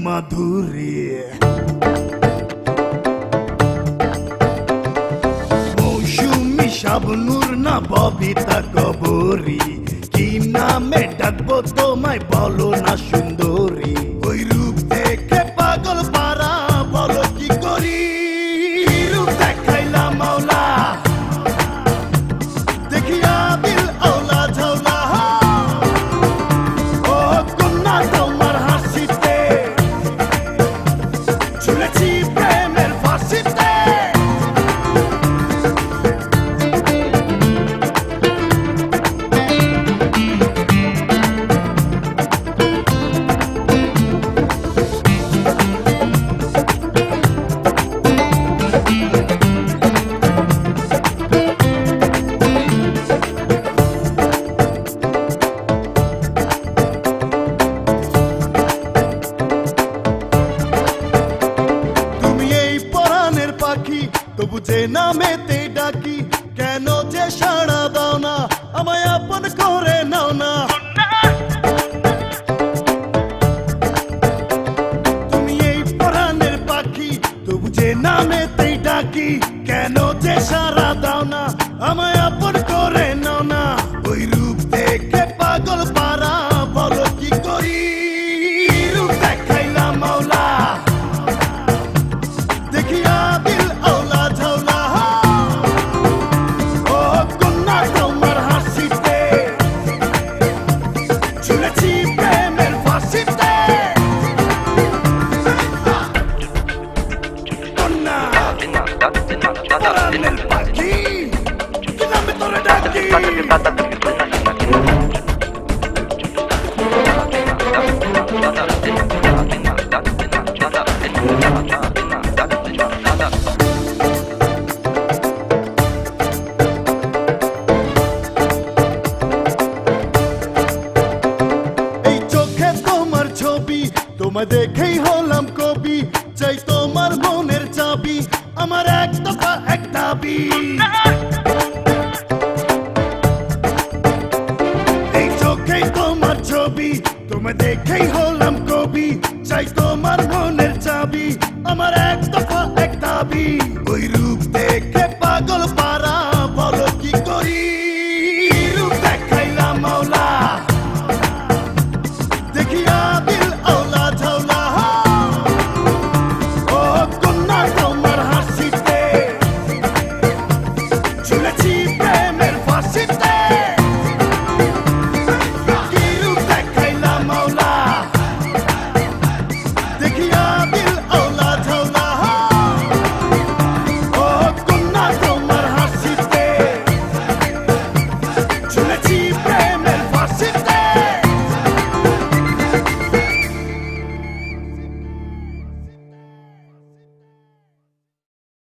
মাধুরী মৌসুমি শাবনুর না ববিতা কবরী কি নামে ডাকবো তোমায় বলো না সুন্দরী ওই রূপ দেখে পাগল পারা বলো কি করি রূপ দেখাইলা মাওলা দেখিয়া দিল আওলা ঝাওলা ও কন্যা তোমার হাসিতে ঝুলেছি প্রেমের ফাঁসিতে তবু যে নামেতে ডাকি কেন যে সাড়া দাও না আমায় আপন করে নাও না তুমি এই পরাণের পাখি তবু যে নামেতে ডাকি কেন যে সাড়া দাও না আমায় আপন করে নাও না ওই রূপ দেখে পাগল পারা বলো কি করি রূপ দেখাইলা মাওলা দেখিয়া দিল আওলা ঝাওলা ও কন্যা তোমার হাসিতে ঝুলেছি প্রেমের ফাঁসিতে কন্যা পরাণের পাখি কি নামে তোরে ডাকি তোমায় দেখেই হলাম কবি চাই তোমার মনের চাবি আমার এক দফা এক দাবি এই চোখেই তোমার ছবি তোমায় দেখেই হলাম কবি চাই তোমার মনের চাবি আমার এক দফা